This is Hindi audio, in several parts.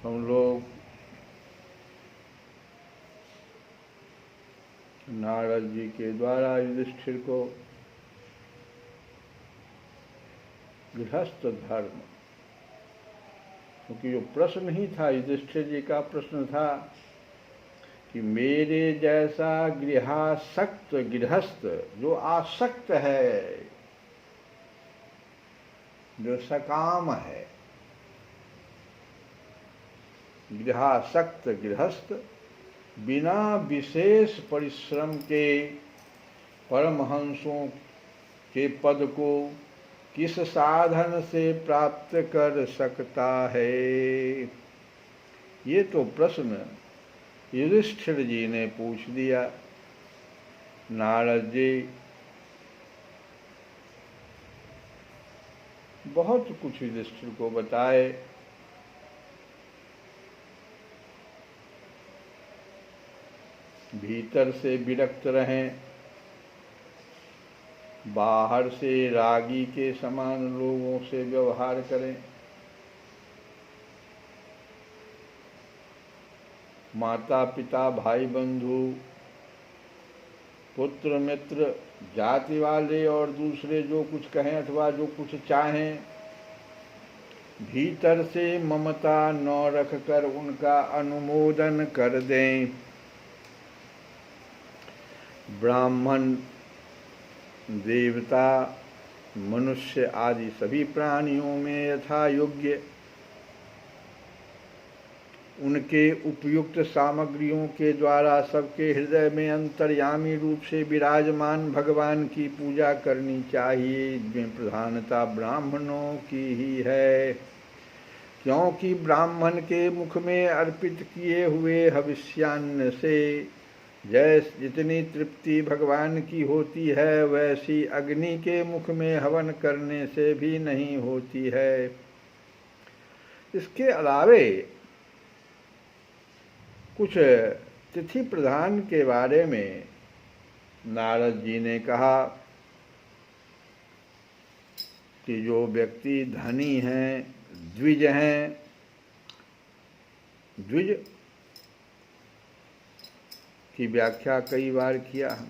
हम लोग नारद जी के द्वारा युधिष्ठिर को गृहस्थ धर्म, क्योंकि जो प्रश्न ही था युधिष्ठिर जी का प्रश्न था कि मेरे जैसा गृहासक्त गृहस्थ जो आसक्त है, जो सकाम है, गृहासक्त गृहस्थ बिना विशेष परिश्रम के परमहंसों के पद को किस साधन से प्राप्त कर सकता है। ये तो प्रश्न युधिष्ठिर जी ने पूछ दिया, नारद जी बहुत कुछ युधिष्ठिर को बताए। भीतर से विरक्त रहें, बाहर से रागी के समान लोगों से व्यवहार करें, माता पिता भाई बंधु पुत्र मित्र जाति वाले और दूसरे जो कुछ कहें अथवा जो कुछ चाहें, भीतर से ममता न रखकर उनका अनुमोदन कर दें। ब्राह्मण देवता मनुष्य आदि सभी प्राणियों में यथा योग्य उनके उपयुक्त सामग्रियों के द्वारा सबके हृदय में अंतर्यामी रूप से विराजमान भगवान की पूजा करनी चाहिए। इसमें प्रधानता ब्राह्मणों की ही है, क्योंकि ब्राह्मण के मुख में अर्पित किए हुए हविष्यान्न से जितनी तृप्ति भगवान की होती है, वैसी अग्नि के मुख में हवन करने से भी नहीं होती है। इसके अलावे कुछ तिथि प्रधान के बारे में नारद जी ने कहा कि जो व्यक्ति धनी हैं, द्विज हैं, द्विज की व्याख्या कई बार किया हम,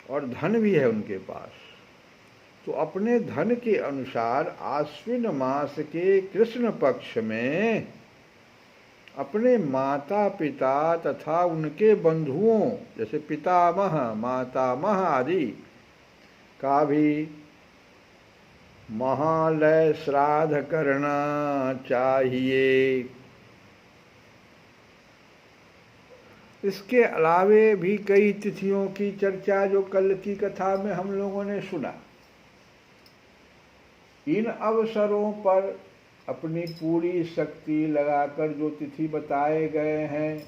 और धन भी है उनके पास, तो अपने धन के अनुसार आश्विन मास के कृष्ण पक्ष में अपने माता पिता तथा उनके बंधुओं जैसे पितामह मातामह आदि का भी महालय श्राद्ध करना चाहिए। इसके अलावे भी कई तिथियों की चर्चा जो कल की कथा में हम लोगों ने सुना। इन अवसरों पर अपनी पूरी शक्ति लगाकर जो तिथि बताए गए हैं,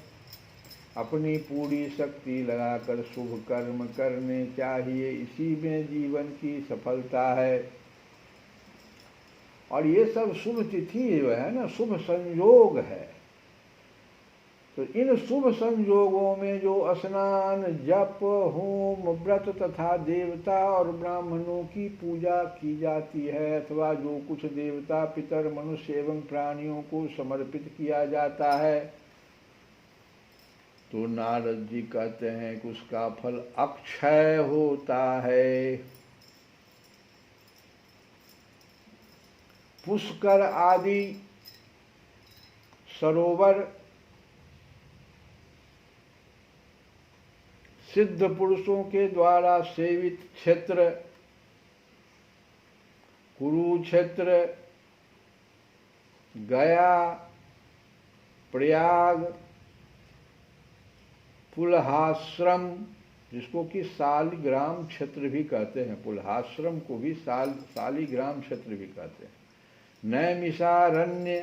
अपनी पूरी शक्ति लगाकर शुभ कर्म करने चाहिए। इसी में जीवन की सफलता है। और ये सब शुभ तिथि जो है ना, शुभ संयोग है। तो इन शुभ संयोगों में जो स्नान जप होम व्रत तथा देवता और ब्राह्मणों की पूजा की जाती है, अथवा जो कुछ देवता पितर मनुष्य एवं प्राणियों को समर्पित किया जाता है, तो नारद जी कहते हैं कि उसका फल अक्षय होता है। पुष्कर आदि सरोवर सिद्ध पुरुषों के द्वारा सेवित क्षेत्र, कुरुक्षेत्र, गया, प्रयाग, पुलहाश्रम, जिसको कि शालिग्राम क्षेत्र भी कहते हैं, पुलहाश्रम को भी शालिग्राम क्षेत्र भी कहते हैं, नैमिषारण्य,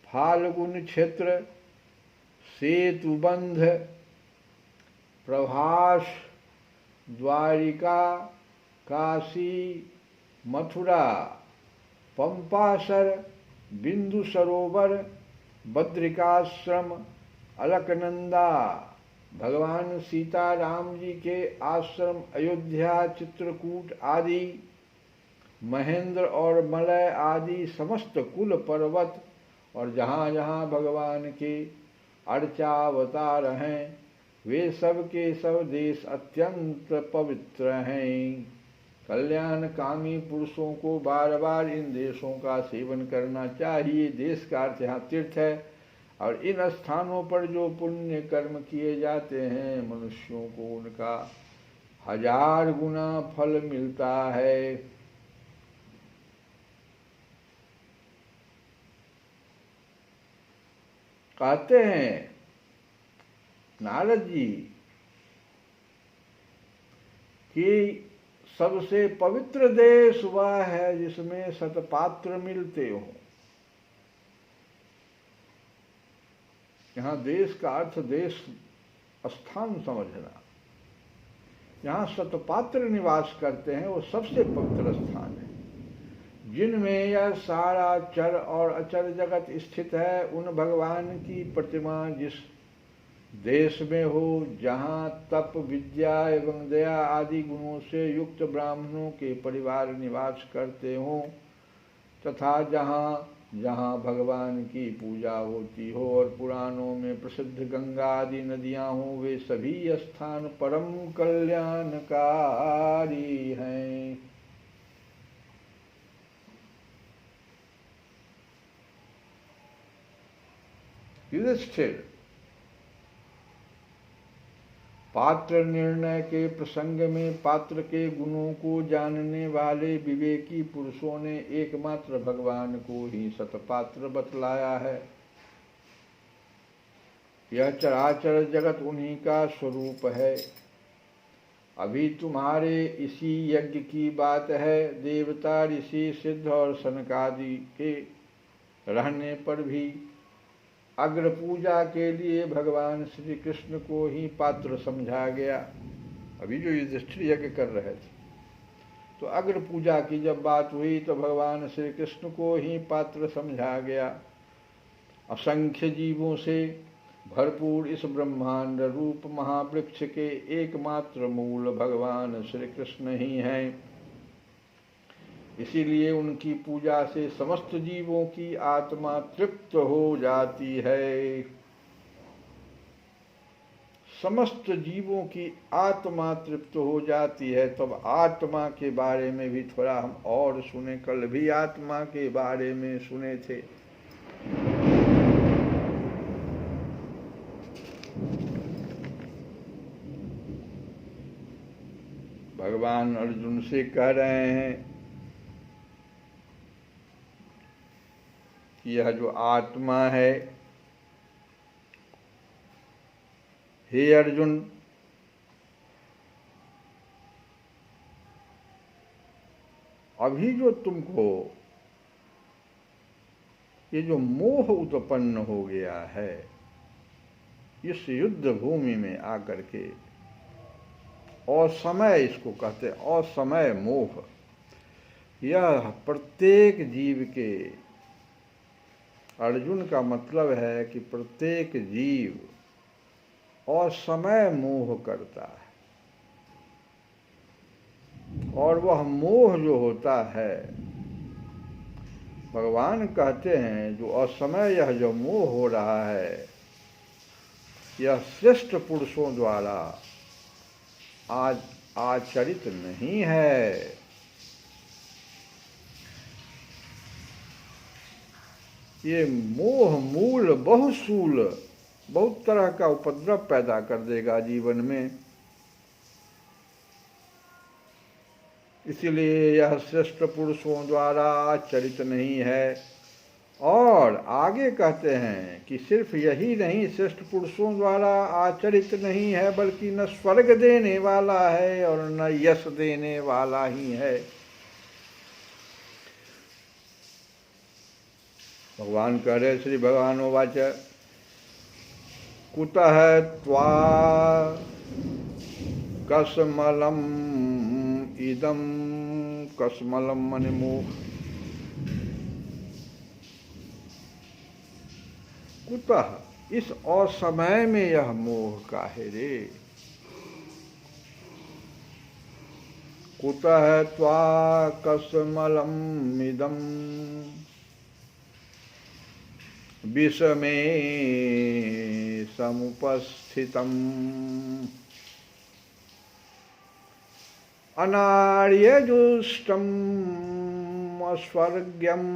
फाल्गुन क्षेत्र, सेतुबंध, प्रभास, द्वारिका, काशी, मथुरा, पंपासर, बिंदु सरोवर, बद्रिकाश्रम, अलकनंदा, भगवान सीताराम जी के आश्रम अयोध्या, चित्रकूट आदि, महेंद्र और मलय आदि समस्त कुल पर्वत, और जहाँ जहाँ भगवान के अर्चावतार हैं, वे सब के सब देश अत्यंत पवित्र हैं। कल्याण कामी पुरुषों को बार बार इन देशों का सेवन करना चाहिए। देश का अर्थ यहाँ तीर्थ है। और इन स्थानों पर जो पुण्य कर्म किए जाते हैं, मनुष्यों को उनका 1000 गुना फल मिलता है। कहते हैं नारद जी कि सबसे पवित्र देश वह है जिसमें सतपात्र मिलते हो। यहाँ देश का अर्थ देश स्थान समझना। यहाँ सतपात्र निवास करते हैं, वो सबसे पवित्र स्थान है। जिनमें यह सारा चर और अचर जगत स्थित है, उन भगवान की प्रतिमा जिस देश में हो, जहाँ तप, विद्या एवं दया आदि गुणों से युक्त ब्राह्मणों के परिवार निवास करते हों, तथा जहाँ जहाँ भगवान की पूजा होती हो और पुराणों में प्रसिद्ध गंगा आदि नदियाँ हों, वे सभी स्थान परम कल्याणकारी हैं। युधिष्ठिर, पात्र निर्णय के प्रसंग में पात्र के गुणों को जानने वाले विवेकी पुरुषों ने एकमात्र भगवान को ही सतपात्र बतलाया है। यह चराचर जगत उन्हीं का स्वरूप है। अभी तुम्हारे इसी यज्ञ की बात है। देवता, ऋषि, सिद्ध और सनकादि के रहने पर भी अग्र पूजा के लिए भगवान श्री कृष्ण को ही पात्र समझा गया। अभी जो युधिष्ठिर यज्ञ कर रहे थे, तो अग्र पूजा की जब बात हुई तो भगवान श्री कृष्ण को ही पात्र समझा गया। असंख्य जीवों से भरपूर इस ब्रह्मांड रूप महावृक्ष के एकमात्र मूल भगवान श्री कृष्ण ही हैं। इसीलिए उनकी पूजा से समस्त जीवों की आत्मा तृप्त हो जाती है। समस्त जीवों की आत्मा तृप्त हो जाती है। तब आत्मा के बारे में भी थोड़ा हम और सुने। कल भी आत्मा के बारे में सुने थे। भगवान अर्जुन से कह रहे हैं कि यह जो आत्मा है, हे अर्जुन, अभी जो तुमको ये जो मोह उत्पन्न हो गया है इस युद्ध भूमि में आकर के, असमय इसको कहते हैं, असमय मोह, यह प्रत्येक जीव के, अर्जुन का मतलब है कि प्रत्येक जीव असमय मोह करता है। और वह मोह जो होता है, भगवान कहते हैं जो असमय यह जो मोह हो रहा है, यह श्रेष्ठ पुरुषों द्वारा आज आचरित नहीं है। ये मोह मूल बहुसूल, बहुत तरह का उपद्रव पैदा कर देगा जीवन में। इसलिए यह श्रेष्ठ पुरुषों द्वारा आचरित नहीं है। और आगे कहते हैं कि सिर्फ यही नहीं, श्रेष्ठ पुरुषों द्वारा आचरित नहीं है, बल्कि न स्वर्ग देने वाला है और न यश देने वाला ही है। भगवान कह रहे, श्री भगवान उवाच, कुतः त्वा कसमलम इदम, कसमलम मने मोह, कुतः इस असमय में यह मोह काहे रे। कुतः त्वा कसमलम इदम विषमे समुपस्थितम् अनार्यजुष्टम् अस्वर्ग्यम्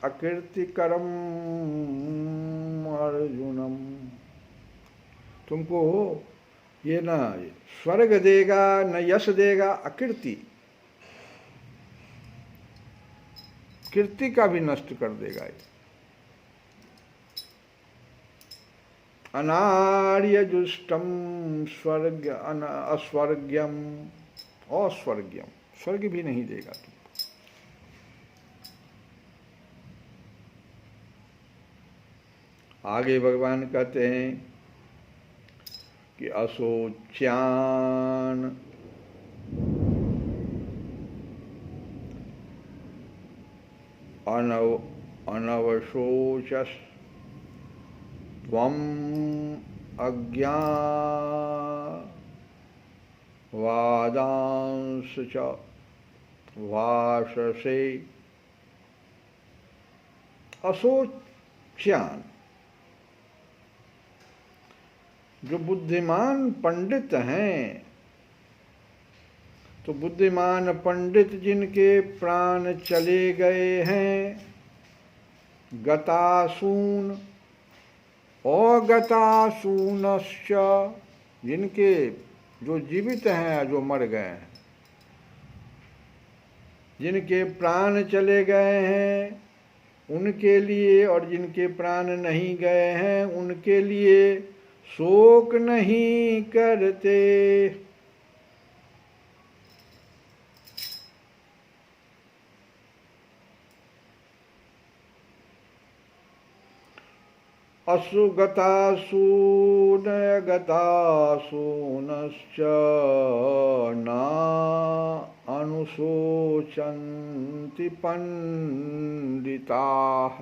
अकीर्तिकरम् अर्जुनम। तुमको ये न स्वर्ग देगा न यश देगा, अकीर्ति, कीर्ति का भी नष्ट कर देगा। अनार्यजुष्टम स्वर्ग अस्वर्ग्यम, अस्वर्ग्यम, स्वर्ग भी नहीं देगा तुमको। आगे भगवान कहते हैं कि अशोच्यान अनवशोचस त्वम अज्ञावादांश च वाससे। अशोच्यान, जो बुद्धिमान पंडित हैं, तो बुद्धिमान पंडित जिनके प्राण चले गए हैं, गतासून अगतासूनश्च, जिनके जो जीवित हैं, जो मर गए हैं, जिनके प्राण चले गए हैं उनके लिए, और जिनके प्राण नहीं गए हैं उनके लिए शोक नहीं करते। अगतासूनश्च न अनुशोचन्ति पंडिताः।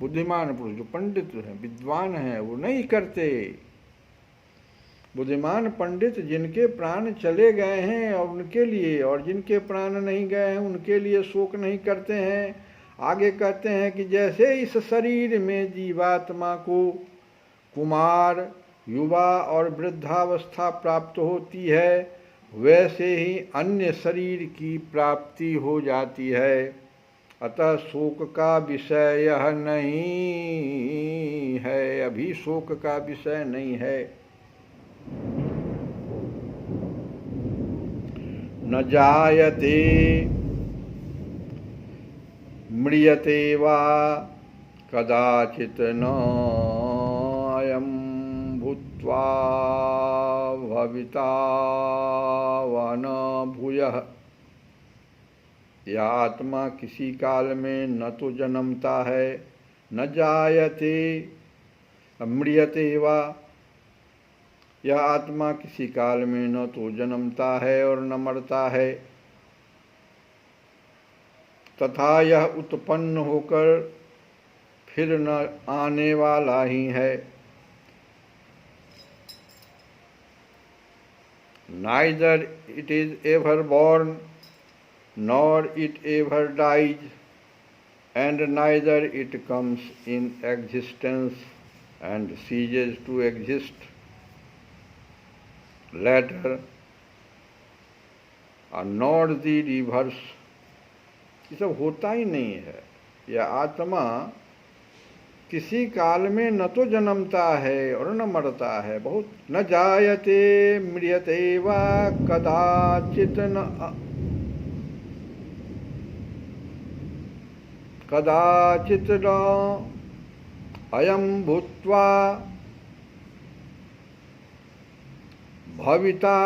बुद्धिमान पुरुष जो पंडित हैं, विद्वान हैं, वो नहीं करते। बुद्धिमान पंडित जिनके प्राण चले गए हैं और उनके लिए, और जिनके प्राण नहीं गए हैं उनके लिए शोक नहीं करते हैं। आगे कहते हैं कि जैसे इस शरीर में जीवात्मा को कुमार, युवा और वृद्धावस्था प्राप्त होती है, वैसे ही अन्य शरीर की प्राप्ति हो जाती है। अतः शोक का विषय यह नहीं है, अभी शोक का विषय नहीं है। न जायते म्रियते वा कदाचित् न अयं भूत्वा भविता वा न भूयः। यह आत्मा किसी काल में न तो जन्मता है, न जायते म्रियते वा, यह आत्मा किसी काल में न तो जन्मता है और न मरता है, तथा यह उत्पन्न होकर फिर न आने वाला ही है। Neither it is ever born, nor it ever dies, and neither it comes in existence and ceases to exist later, nor the reverse। ये सब होता ही नहीं है। यह आत्मा किसी काल में न तो जन्मता है और न मरता है। बहुत न जायते म्रियते वा कदाचित् न अयं भूत्वा भविता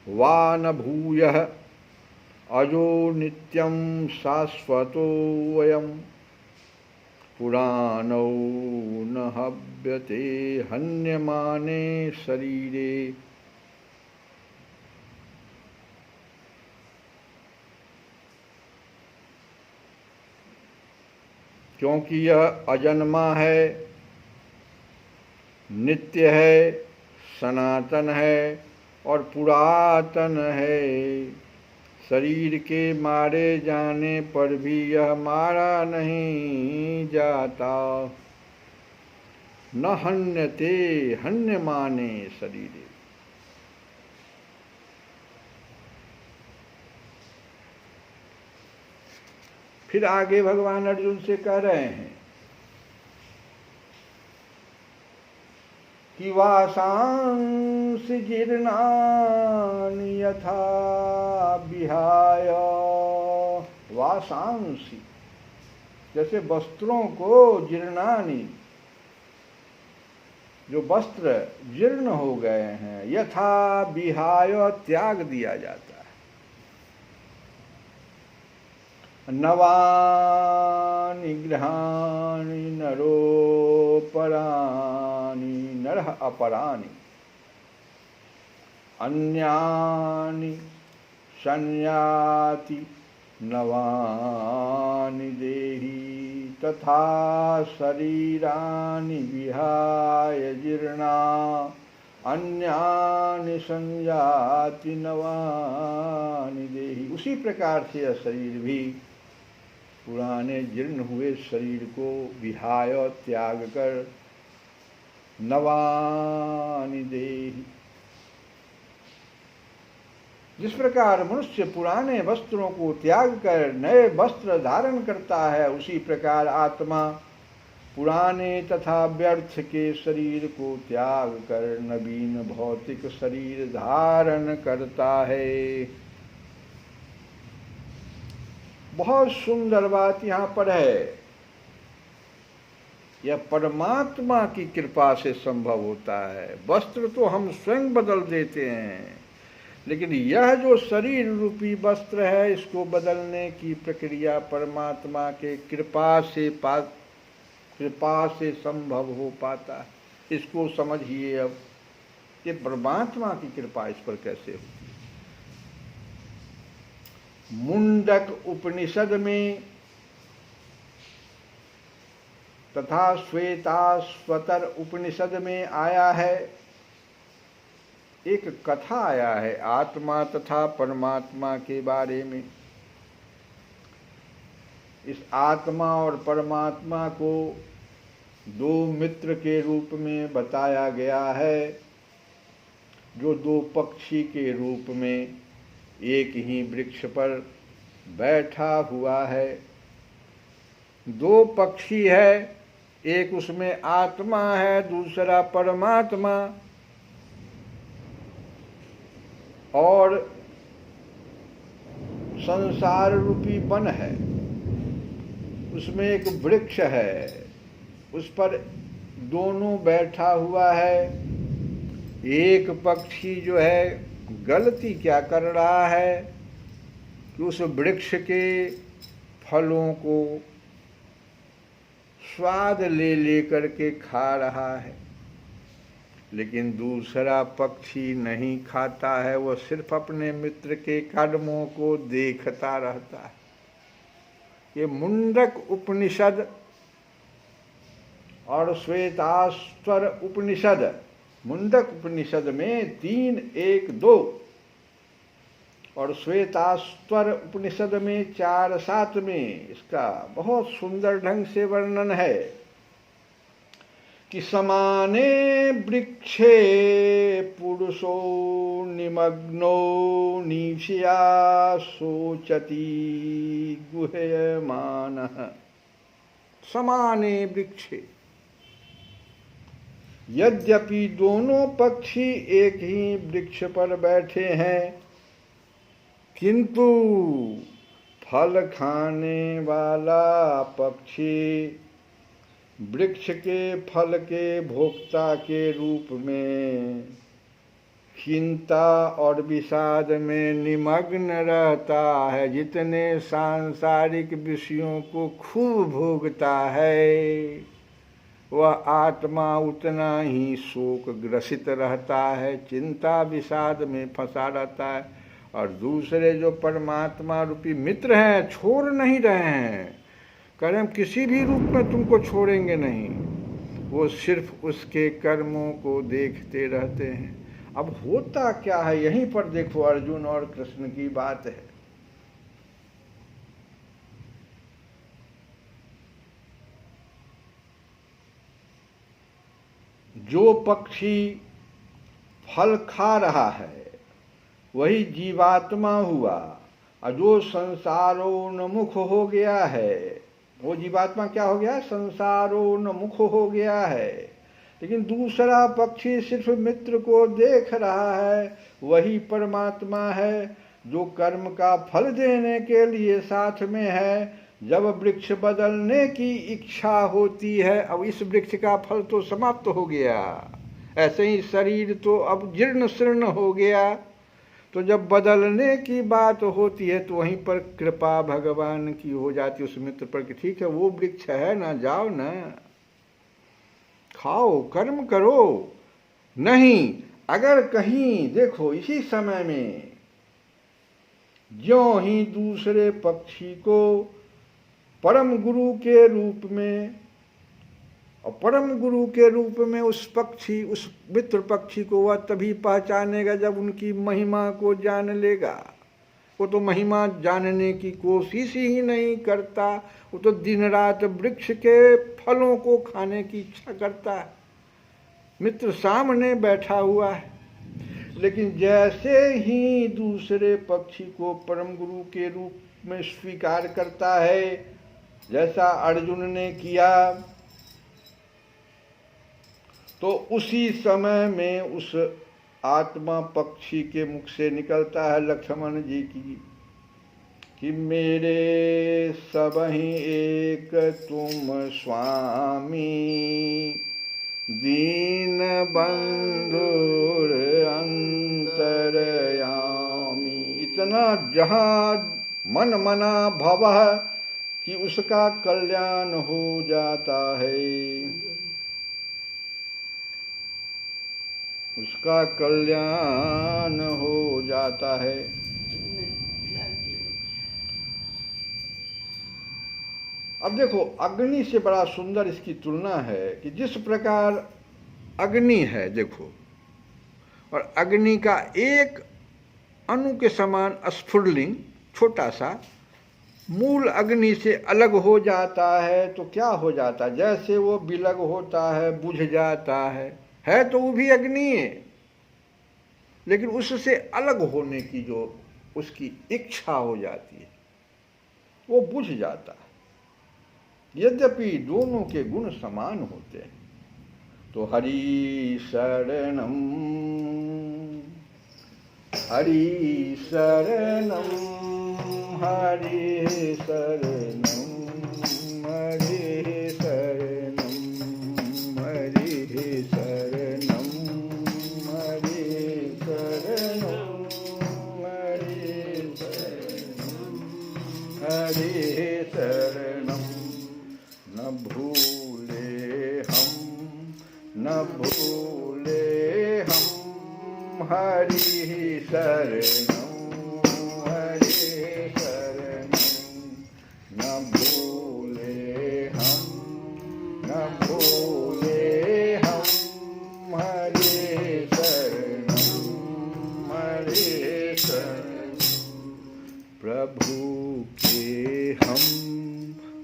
वा न भूयः अजो नित्यं शाश्वतोऽयं पुराणो न हव्यते हन्यमाने शरीरे। क्योंकि यह अजन्मा है, नित्य है, सनातन है और पुरातन है। शरीर के मारे जाने पर भी यह मारा नहीं जाता। न हन्यते हन्यमाने शरीरे। फिर आगे भगवान अर्जुन से कह रहे हैं कि वासांसि जीर्णानि यथा विहाय। वासांसि जैसे वस्त्रों को, जीर्णानि जो वस्त्र जीर्ण हो गए हैं, यथा विहाय त्याग दिया जाता है। नवानि गृहाणि नरो परानि नरः अपरानि अन्यानि संयाति नवानि देहि तथा शरीरानि विहाय जीर्णा अन्यानि संयाति नवानि देहि। उसी प्रकार से यह शरीर भी पुराने जीर्ण हुए शरीर को विहाय त्याग कर नवानि देहि। जिस प्रकार मनुष्य पुराने वस्त्रों को त्याग कर नए वस्त्र धारण करता है, उसी प्रकार आत्मा पुराने तथा व्यर्थ के शरीर को त्याग कर नवीन भौतिक शरीर धारण करता है। बहुत सुंदर बात यहाँ पर है। यह परमात्मा की कृपा से संभव होता है। वस्त्र तो हम स्वयं बदल देते हैं, लेकिन यह जो शरीर रूपी वस्त्र है, इसको बदलने की प्रक्रिया परमात्मा के कृपा से संभव हो पाता है। इसको समझिए अब कि परमात्मा की कृपा इस पर कैसे होती है। मुंडक उपनिषद में तथा श्वेताश्वतर उपनिषद में आया है, एक कथा आया है आत्मा तथा परमात्मा के बारे में। इस आत्मा और परमात्मा को दो मित्र के रूप में बताया गया है, जो दो पक्षी के रूप में एक ही वृक्ष पर बैठा हुआ है। दो पक्षी है, एक उसमें आत्मा है, दूसरा परमात्मा, और संसार रूपी वन है, उसमें एक वृक्ष है, उस पर दोनों बैठा हुआ है। एक पक्षी जो है गलती क्या कर रहा है कि उस वृक्ष के फलों को स्वाद ले लेकर के खा रहा है, लेकिन दूसरा पक्षी नहीं खाता है, वह सिर्फ अपने मित्र के कर्मों को देखता रहता है। ये मुंडक उपनिषद और श्वेताश्वर उपनिषद, मुंडक उपनिषद में 3, 1, 2 और श्वेताश्वर उपनिषद में 4, 7 में इसका बहुत सुंदर ढंग से वर्णन है कि समाने वृक्षे पुरुषो निमग्नो नीष्या सोचति गुह्यमानः। समाने वृक्षे, यद्यपि दोनों पक्षी एक ही वृक्ष पर बैठे हैं, किंतु फल खाने वाला पक्षी वृक्ष के फल के भोक्ता के रूप में चिंता और विषाद में निमग्न रहता है। जितने सांसारिक विषयों को खूब भोगता है, वह आत्मा उतना ही शोक ग्रसित रहता है, चिंता विषाद में फंसा रहता है। और दूसरे जो परमात्मा रूपी मित्र हैं, छोड़ नहीं रहे हैं, कह रहे हम किसी भी रूप में तुमको छोड़ेंगे नहीं, वो सिर्फ उसके कर्मों को देखते रहते हैं। अब होता क्या है, यहीं पर देखो अर्जुन और कृष्ण की बात है। जो पक्षी फल खा रहा है वही जीवात्मा हुआ, और जो संसारोन्मुख हो गया है वो जीवात्मा क्या हो गया, संसारोन्मुख हो गया है। लेकिन दूसरा पक्षी सिर्फ मित्र को देख रहा है, वही परमात्मा है जो कर्म का फल देने के लिए साथ में है। जब वृक्ष बदलने की इच्छा होती है, अब इस वृक्ष का फल तो समाप्त हो गया, ऐसे ही शरीर तो अब जीर्ण शीर्ण हो गया, तो जब बदलने की बात होती है तो वहीं पर कृपा भगवान की हो जाती है उस मित्र पर कि ठीक है वो वृक्ष है ना, जाओ ना। खाओ, कर्म करो। नहीं, अगर कहीं देखो इसी समय में ज्यों ही दूसरे पक्षी को परम गुरु के रूप में, और परम गुरु के रूप में उस पक्षी, उस मित्र पक्षी को वह तभी पहचानेगा जब उनकी महिमा को जान लेगा। वो तो महिमा जानने की कोशिश ही नहीं करता, वो तो दिन रात वृक्ष के फलों को खाने की इच्छा करता है। मित्र सामने बैठा हुआ है, लेकिन जैसे ही दूसरे पक्षी को परम गुरु के रूप में स्वीकार करता है, जैसा अर्जुन ने किया, तो उसी समय में उस आत्मा पक्षी के मुख से निकलता है लक्ष्मण जी की कि मेरे सबहि एक तुम स्वामी, दीन बंधुर अंतरयामी। इतना जहाँ मन मना भवः कि उसका कल्याण हो जाता है, उसका कल्याण हो जाता है। अब देखो, अग्नि से बड़ा सुंदर इसकी तुलना है कि जिस प्रकार अग्नि है, देखो, और अग्नि का एक अणु के समान स्फुरलिंग छोटा सा मूल अग्नि से अलग हो जाता है तो क्या हो जाता है? जैसे वो विलग होता है, बुझ जाता है तो वो भी अग्नि है, लेकिन उससे अलग होने की जो उसकी इच्छा हो जाती है वो बुझ जाता है। यद्यपि दोनों के गुण समान होते हैं। तो हरि शरणम, हरि शरणम, हरि शरणम, हरि शरणम, हरि शरणम, हरि शरणम, हरि शरणम, हरि शरणम। न भूले हम, न भूले हम, हरि शरणम, हरि शरणम। न भूले हम, न भूले हम, हरि शरणम, हरि शरणम। प्रभु के हम,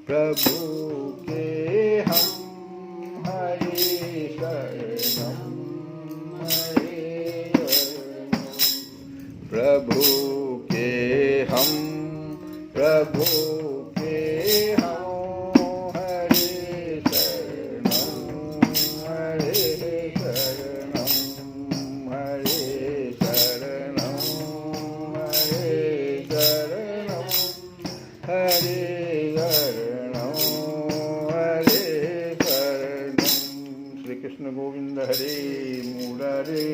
प्रभु के हम, हरि शरणम, हरि शरणम। प्रभु के हम, प्रभु के हम, हरि शरणम, हरि शरणम, हरि शरणम, हरि शरणम, हरि कृष्ण गोविंद हरे मुरारे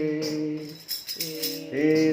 हे